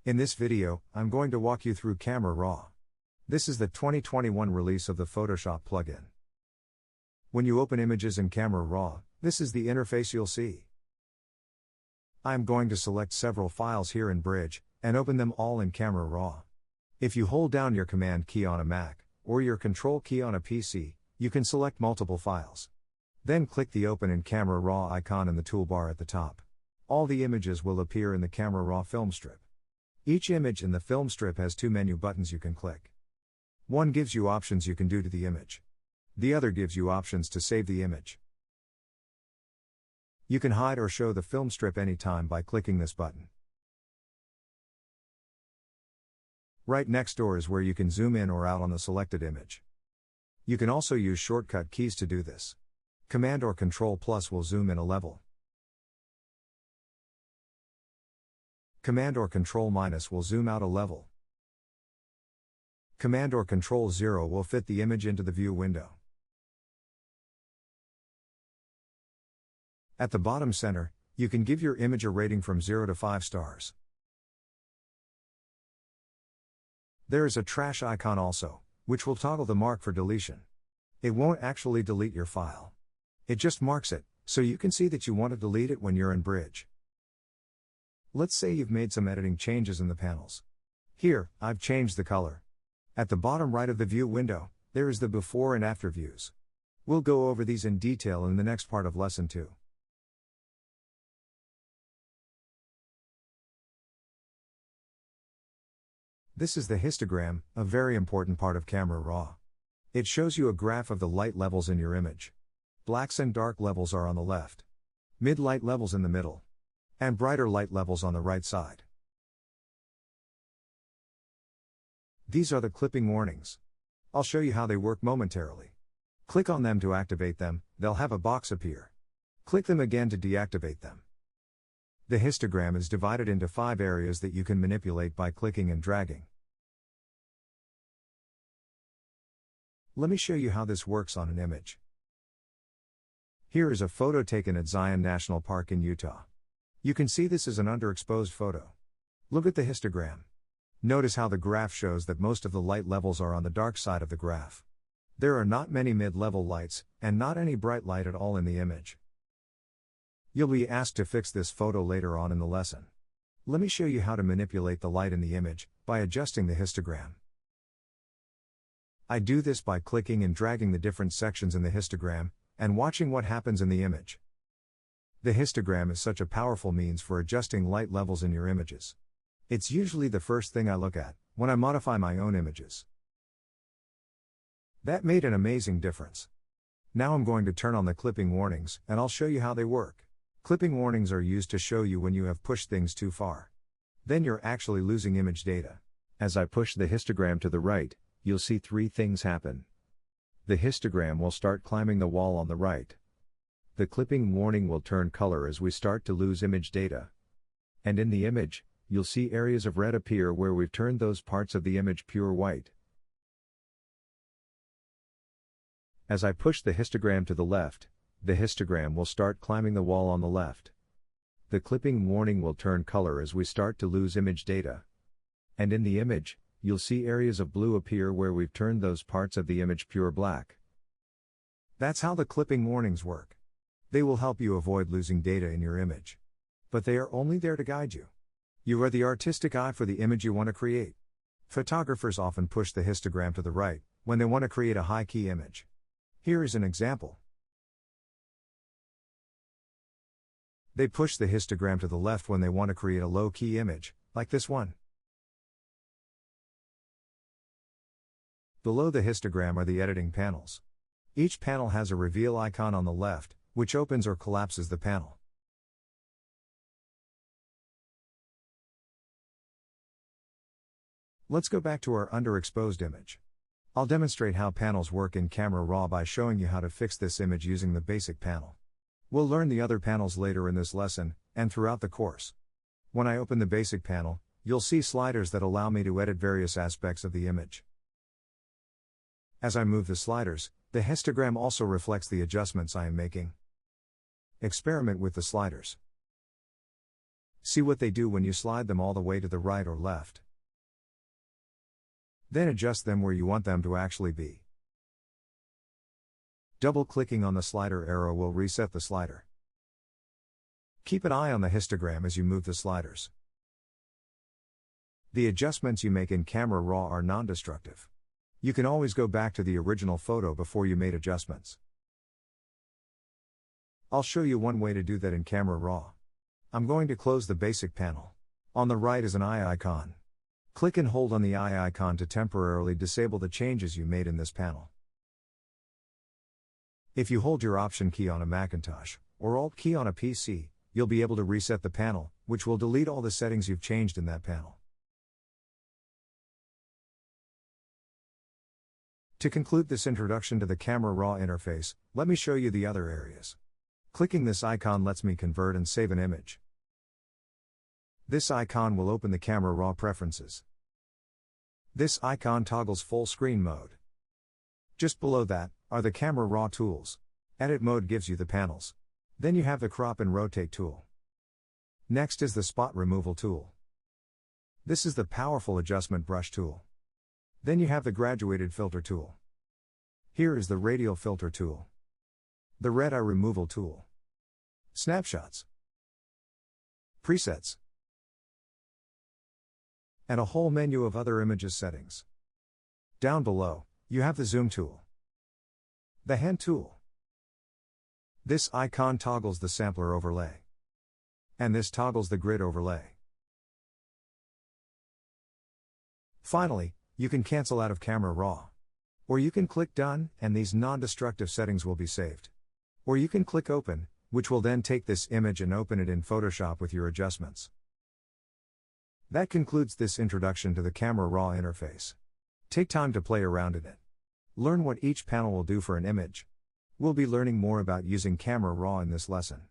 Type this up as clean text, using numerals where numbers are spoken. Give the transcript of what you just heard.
In this video, I'm going to walk you through Camera Raw. This is the 2021 release of the Photoshop plugin. When you open images in Camera Raw, this is the interface you'll see. I'm going to select several files here in Bridge, and open them all in Camera Raw. If you hold down your Command key on a Mac, or your Control key on a PC, you can select multiple files. Then click the Open in Camera Raw icon in the toolbar at the top. All the images will appear in the Camera Raw film strip. Each image in the film strip has two menu buttons you can click. One gives you options you can do to the image. The other gives you options to save the image. You can hide or show the film strip anytime by clicking this button. Right next door is where you can zoom in or out on the selected image. You can also use shortcut keys to do this. Command or Control+ will zoom in a level. Command or Control- will zoom out a level. Command or Control-0 will fit the image into the view window. At the bottom center, you can give your image a rating from 0 to 5 stars. There is a trash icon also, which will toggle the mark for deletion. It won't actually delete your file. It just marks it, so you can see that you want to delete it when you're in Bridge. Let's say you've made some editing changes in the panels. Here, I've changed the color. At the bottom right of the view window, there is the before and after views. We'll go over these in detail in the next part of Lesson 2. This is the histogram, a very important part of Camera Raw. It shows you a graph of the light levels in your image. Blacks and dark levels are on the left. Mid-light levels in the middle. And brighter light levels on the right side. These are the clipping warnings. I'll show you how they work momentarily. Click on them to activate them, they'll have a box appear. Click them again to deactivate them. The histogram is divided into 5 areas that you can manipulate by clicking and dragging. Let me show you how this works on an image. Here is a photo taken at Zion National Park in Utah. You can see this is an underexposed photo. Look at the histogram. Notice how the graph shows that most of the light levels are on the dark side of the graph. There are not many mid-level lights, and not any bright light at all in the image. You'll be asked to fix this photo later on in the lesson. Let me show you how to manipulate the light in the image, by adjusting the histogram. I do this by clicking and dragging the different sections in the histogram, and watching what happens in the image. The histogram is such a powerful means for adjusting light levels in your images. It's usually the first thing I look at, when I modify my own images. That made an amazing difference. Now I'm going to turn on the clipping warnings, and I'll show you how they work. Clipping warnings are used to show you when you have pushed things too far. Then you're actually losing image data. As I push the histogram to the right, you'll see 3 things happen. The histogram will start climbing the wall on the right. The clipping warning will turn color as we start to lose image data. And in the image, you'll see areas of red appear where we've turned those parts of the image pure white. As I push the histogram to the left, the histogram will start climbing the wall on the left. The clipping warning will turn color as we start to lose image data. And in the image, you'll see areas of blue appear where we've turned those parts of the image pure black. That's how the clipping warnings work. They will help you avoid losing data in your image. But they are only there to guide you. You are the artistic eye for the image you want to create. Photographers often push the histogram to the right, when they want to create a high-key image. Here is an example. They push the histogram to the left when they want to create a low-key image, like this one. Below the histogram are the editing panels. Each panel has a reveal icon on the left, which opens or collapses the panel. Let's go back to our underexposed image. I'll demonstrate how panels work in Camera Raw by showing you how to fix this image using the basic panel. We'll learn the other panels later in this lesson, and throughout the course. When I open the basic panel, you'll see sliders that allow me to edit various aspects of the image. As I move the sliders, the histogram also reflects the adjustments I am making. Experiment with the sliders. See what they do when you slide them all the way to the right or left. Then adjust them where you want them to actually be. Double-clicking on the slider arrow will reset the slider. Keep an eye on the histogram as you move the sliders. The adjustments you make in Camera Raw are non-destructive. You can always go back to the original photo before you made adjustments. I'll show you one way to do that in Camera Raw. I'm going to close the basic panel. On the right is an eye icon. Click and hold on the eye icon to temporarily disable the changes you made in this panel. If you hold your Option key on a Macintosh, or Alt key on a PC, you'll be able to reset the panel, which will delete all the settings you've changed in that panel. To conclude this introduction to the Camera Raw interface, let me show you the other areas. Clicking this icon lets me convert and save an image. This icon will open the Camera Raw preferences. This icon toggles full screen mode. Just below that are the Camera Raw tools. Edit mode gives you the panels. Then you have the crop and rotate tool. Next is the spot removal tool. This is the powerful adjustment brush tool. Then you have the graduated filter tool. Here is the radial filter tool. The red eye removal tool. Snapshots. Presets. And a whole menu of other images settings. Down below, you have the zoom tool. The hand tool. This icon toggles the sampler overlay. And this toggles the grid overlay. Finally, you can cancel out of Camera Raw. Or you can click Done, and these non-destructive settings will be saved. Or you can click Open, which will then take this image and open it in Photoshop with your adjustments. That concludes this introduction to the Camera Raw interface. Take time to play around in it. Learn what each panel will do for an image. We'll be learning more about using Camera Raw in this lesson.